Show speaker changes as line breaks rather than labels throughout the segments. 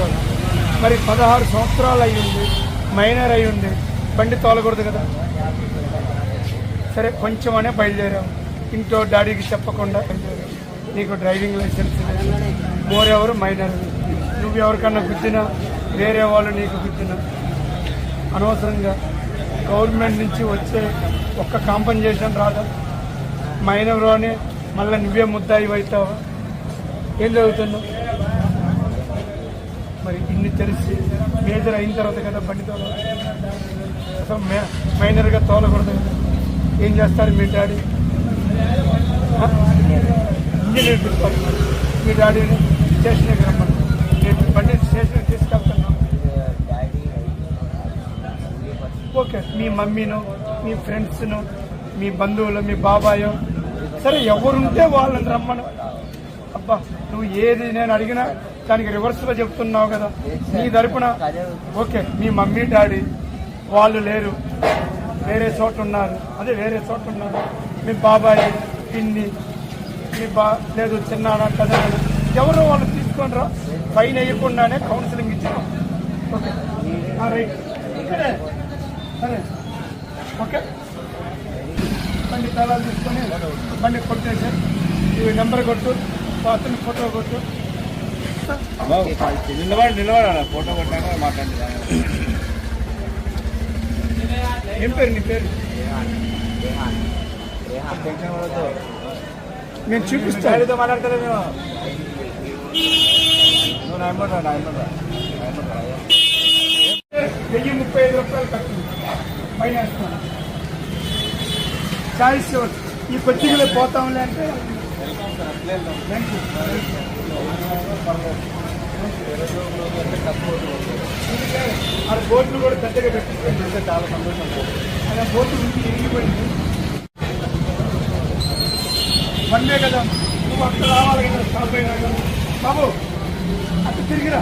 తోలకూడదు. మరి 16 సంవత్సరాలు అయ్యింది, మైనర్ అయి ఉంది, బండి తోలకూడదు కదా. సరే కొంచెం అనే బయలుదేరాం, ఇంట్లో డాడీకి చెప్పకుండా నీకు డ్రైవింగ్ లైసెన్స్ లేదు, మోరెవరు మైనర్, నువ్వు ఎవరికన్నా గుద్దినా వేరే వాళ్ళు నీకు గుద్దినా అనవసరంగా గవర్నమెంట్ నుంచి వచ్చే ఒక్క కాంపన్సేషన్ రాదా? మైనర్ అని మళ్ళీ నువ్వే ముద్దాయి అవుతావా? ఏం జరుగుతుందో మరి. ఇన్ని తెలిసి మేజర్ అయిన తర్వాత కదా బండి తోలాలి. అసలు మైనర్గా తోలకూడదు కదా. ఏం చేస్తారు మీ డాడీ? ఇంజనీర్ తీసుకోవాలి. మీ డాడీని స్టేషన్కి రమ్మని, నేను బండి స్టేషన్కి తీసుకెళ్తున్నాను. ఓకే, మీ మమ్మీను, మీ ఫ్రెండ్స్ను, మీ బంధువులు, మీ బాబాయో, సరే ఎవరుంటే వాళ్ళని రమ్మను. అబ్బా నువ్వు ఏది నేను అడిగినా దానికి రివర్స్లో చెప్తున్నావు కదా. నీ తరపున ఓకే, మీ మమ్మీ డాడీ వాళ్ళు లేరు, వేరే చోట ఉన్నారు, అదే వేరే చోట ఉన్నారు, మీ బాబాయ్ పిన్ని, మీ లేదు చిన్నాన్న కదలు, ఎవరో వాళ్ళు తీసుకొని రా. ఫైన్ వేయకుండానే కౌన్సిలింగ్ ఇచ్చాం. ఓకే రైట్, సరే ఓకే. బండి తాళాలు తీసుకొని బండి కొట్టేసి ఈ నెంబర్ కొట్టు, అతని ఫోటో కొట్టు.
నిలబడాలి, ఫోటో కొట్టాక మాట్లాడుతున్నా.
ఏం పేరు నీ పేరు? నేను చూపిస్తాను.
మాట్లాడతారా మేము?
1035 రూపాయలు కట్టింది పైన వేస్తాను. చాయిస్ ఈ కొద్దిగా పోతాంలే అంటే ఆ బోట్లు కూడా పెద్దగా పెట్టింది, చాలా సంతోషం. అలా బోట్లు నుంచి ఇరిగిపోయింది. వన్నే కదా, నువ్వు అక్కడ రావాలి కదా. స్టాప్ అయినా బాబు అక్కడ తిరిగిరా.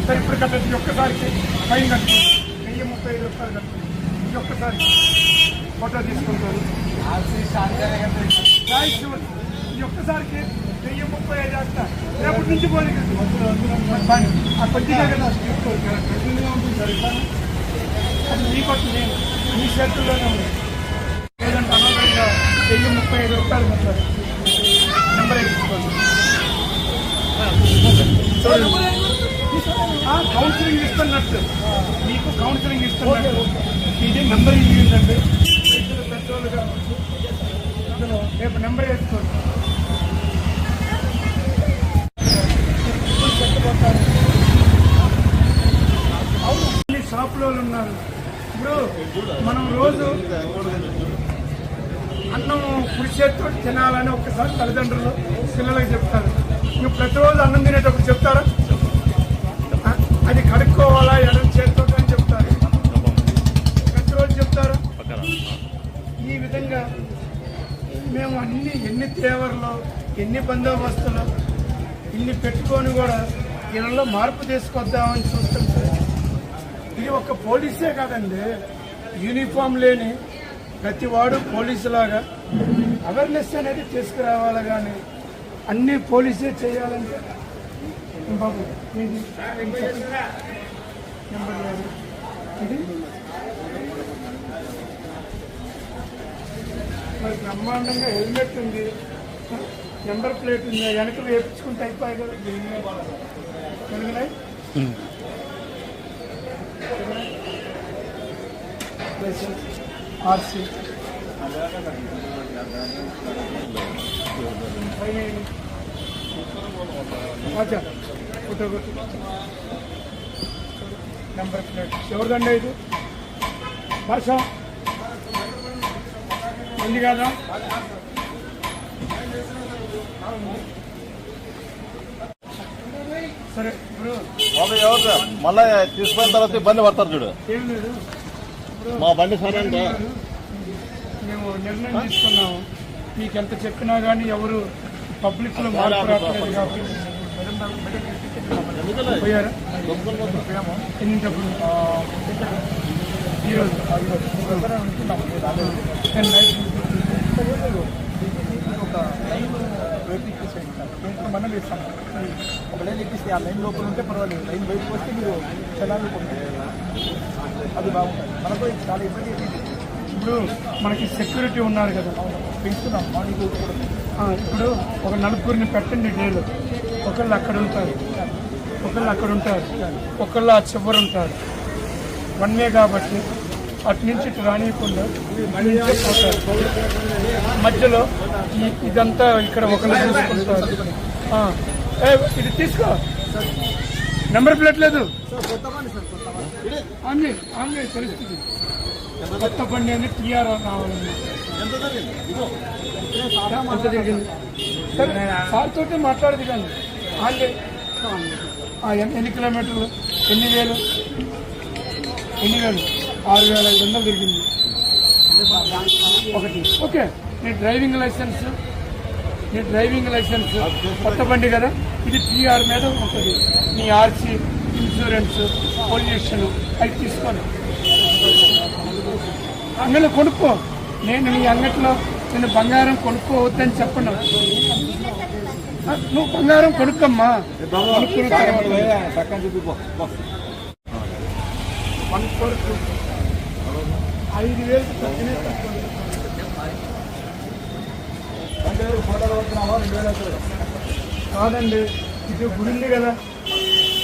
సరే ఇప్పుడు కట్టండి, ఒక్కసారికి ఫైన్ కట్టు, 1035 రూపాయలు కట్టు. ఇది ఒక్కసారి ఫోటో తీసుకుంటారు. ఈ ఒక్కసారికి 1035 చేస్తా. రేపటి నుంచి పోనీ ఆ కొద్దిగా కదా ఉంటుంది సార్. అది మీ కొట్టు, నేను మీ చేతుల్లోనే ఉంది. లేదంటే అనవసరంగా 1035 రూపాయలు కట్టారు. నెంబర్ వేసుకోండి. కౌన్సిలింగ్ ఇస్తున్నట్టు, మీకు కౌన్సిలింగ్ ఇస్తున్నట్టు ఇది నెంబర్ ఇవ్వండి. పెట్రోల్గా రేపు నెంబర్ వేసుకోండి. అవును, షాపులో ఉన్నారు. ఇప్పుడు మనం రోజు అన్నం కుడిచేతో తినాలని ఒక్కసారి తల్లిదండ్రులు పిల్లలకు చెప్తారు. నువ్వు ప్రతిరోజు అన్నం తినేటప్పుడు చెప్తారా? అది కడుక్కోవాలా ఎడం చేతితో అని చెప్తారు. ప్రతిరోజు చెప్తారా? ఈ విధంగా మేము ఎన్ని తేవర్లో, ఎన్ని బందోబస్తులు ఇన్ని పెట్టుకొని కూడా వీళ్ళలో మార్పు తీసుకొద్దామని చూస్తుంటే ఇది ఒక పోలీసే కాదండి. యూనిఫామ్ లేని ప్రతి వాడు పోలీసులాగా అవేర్నెస్ అనేది తీసుకురావాలి. కానీ అన్ని పోలీసే చేయాలంటే బాబు ఇది నెంబర్ లేదు. ఇది మరి బ్రహ్మాండంగా హెల్మెట్ ఉంది, నెంబర్ ప్లేట్ ఉంది, వెనక వేపించుకుంటే అయిపోయి కదా. తెలుగునాయి ఆర్సీ ఫోటో కొట్టి నెంబర్ ప్లేట్ ఎవరిదండి? ఇది భాష ఉంది కదా. సరే ఇప్పుడు
మళ్ళీ తీసుకున్న తర్వాత ఇబ్బంది పడతారు చూడు.
ఏం లేదు,
మా బండి సరే అంటే
మేము నిర్ణయం తీసుకున్నాము. మీకు ఎంత చెప్పినా కానీ ఎవరు పబ్లిక్ లో మార్పు రావట్లేదు కాబట్టి పోయారా? ఎన్నింటప్పుడు ఈరోజు ఒక
వైపు ఇచ్చేసేయండి సార్. పెయింట్ మనం ఇస్తాం. ఒక లైన్ ఎక్కిస్తే ఆ లైన్ లోపల ఉంటే పర్వాలేదు, లైన్ బయటకు వస్తే మీరు చలాలు కొట్టారు, అది బాగుంటుంది. మనకు చాలా ఇబ్బంది అవుతుంది.
ఇప్పుడు మనకి సెక్యూరిటీ ఉన్నారు కదా,
పెంచుతున్నాం మార్నింగ్ కూడా.
ఇప్పుడు ఒక నలుగురిని పెట్టండి డేలో, ఒకళ్ళు అక్కడ ఉంటారు, ఒకళ్ళు అక్కడ ఉంటారు, ఒకళ్ళు ఆ చివరు ఉంటారు. 1 వే కాబట్టి అటు నుంచి ఇటు రానియకుండా పోతారు. మధ్యలో ఇదంతా ఇక్కడ ఒకళ్ళు చూసుకుంటారు. ఇది తీసుకో, నెంబర్ ప్లేట్ లేదు, ఆన్లైన్ పరిస్థితి కొత్త బండి అని టీఆర్ రావాలన్నా ఎంత జరిగింది సార్ తోటి మాట్లాడదు కానీ ఆన్లైన్ ఎన్ని కిలోమీటర్లు, ఎన్ని వేలు 6,500 తిరిగింది ఒకటి. ఓకే, నీ డ్రైవింగ్ లైసెన్స్ కొత్త బండి కదా, ఇది టీఆర్ మీద ఉంటుంది. నీ ఆర్సీ, ఇన్సూరెన్స్, పొల్యూషన్ అవి తీసుకొని అంగట్లో కొనుక్కో. నేను నీ అంగట్లో నేను బంగారం కొనుక్కోవద్దని చెప్పను. నువ్వు బంగారం కొనుక్కమ్మా. 5,000 తగ్గినే తక్కువ. కాదండి, ఇది గుడి ఉంది కదా,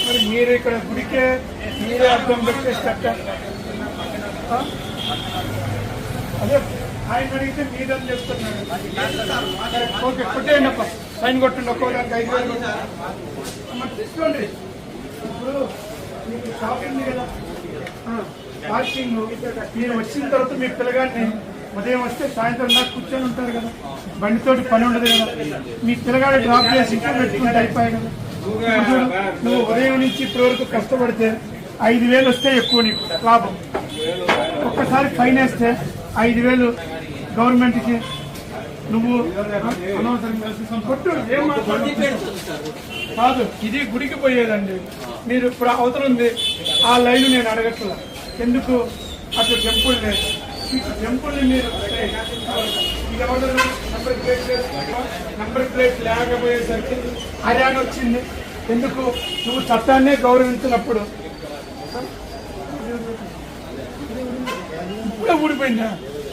మరి మీరు ఇక్కడ గుడికే మీరే అర్థం పెట్టేస్తట. అదే ఆయన అడిగితే మీదని చెప్తున్నాడు. ఓకే, కొట్టేయండి అప్ప, సైన్ కొట్టండి. ఒక్కోదానికి 5,000 మరి తీసుకోండి. ఇప్పుడు మీకు షాపింగ్ ఉంది కదా, పార్కింగ్. మీరు వచ్చిన తర్వాత మీ పిల్లగాడిని ఉదయం వస్తే సాయంత్రం దాకా కూర్చొని ఉంటారు కదా, బండితోటి పని ఉండదు కదా. మీ పిల్లగాడు డ్రాప్ చేసి ఇంట్లో పెట్టుకుంటే అయిపోయాయి కదా. నువ్వు ఉదయం నుంచి ఇప్పటి వరకు కష్టపడితే 5,000 వస్తే ఎక్కువ నీకు లాభం. ఒక్కసారి ఫైన్ వేస్తే 5,000 గవర్నమెంట్కి. నువ్వు కొట్టు, ఏం కాదు, ఇది గుడికి పోయేదండి. మీరు ఇప్పుడు అవతల ఉంది ఆ లైన్, నేను అడగట్లా ఎందుకు అట్లా టెంపుల్ లేదు. టెంపుల్ని మీరు నెంబర్ ప్లేట్ లేకపోయేసరికి హర్యానా వచ్చింది. ఎందుకు? నువ్వు చట్టాన్నే గౌరవించినప్పుడు. ఇప్పుడే ఊడిపోయిందా?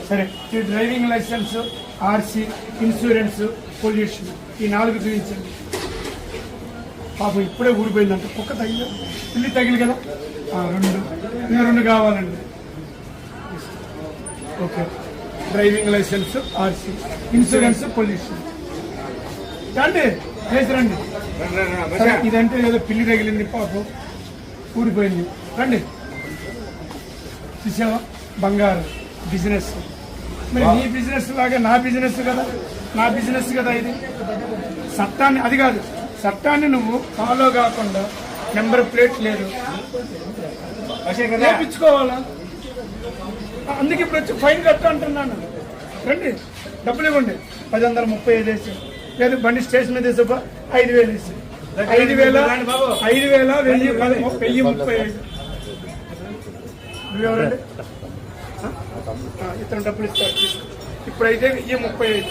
సరే, ఈ driving licence, RC, insurance, pollution, ఈ 4 చూపించండి. పాపం ఇప్పుడే ఊడిపోయిందంట. కుక్క తగిలి, పిల్లి తగిలి కదా. 2 కావాలండి. Okay, driving licence, RC, insurance, pollution. రండి, చేసి రండి. ఇదంటే ఏదో పిల్లి తగిలింది, పాపం ఊడిపోయింది. రండి. చూసావా, బంగారం బిజినెస్. మరి నీ బిజినెస్ లాగా నా బిజినెస్ కదా, ఇది. చట్టాన్ని, అది కాదు, చట్టాన్ని నువ్వు ఫాలో కాకుండా నెంబర్ ప్లేట్ లేదు చేయించుకోవాలా? అందుకే ఇప్పుడు వచ్చి ఫైన్ కట్ట అంటున్నాను. రండి, డబ్బులు ఇవ్వండి. 1035 వేసి, లేదు బండి స్టేషన్ మీద వేసా 5,000 వేసి. 5,000 నువ్వెవరండి? ఇతను డబ్బులు ఇస్తాడు, తీసుకో. ఇప్పుడైతే 35.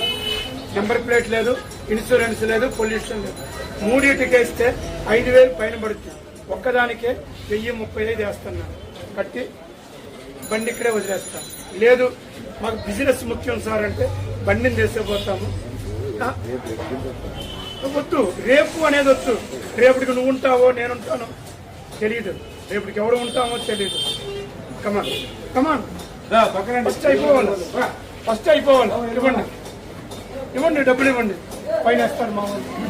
నెంబర్ ప్లేట్ లేదు, ఇన్సూరెన్స్ లేదు, పొల్యూషన్ లేదు. 3 వేస్తే 5,000 పైన పడుతుంది. ఒక్కదానికే 1,035 వేస్తున్నాను. కట్టి బండి ఇక్కడే వదిలేస్తాను. లేదు మాకు బిజినెస్ ముఖ్యం సార్ అంటే బండిని తీసుకుపోతాము. వద్దు, రేపు అనేది వద్దు. రేపటికి నువ్వు ఉంటావో నేనుంటానో తెలియదు, రేపటికి ఎవరు ఉంటామో తెలియదు. కమాన్ ఫస్ట్ అయిపోవాలి. ఇవ్వండి, డబ్బులు ఇవ్వండి. పైన వేస్తారు మా వాళ్ళు.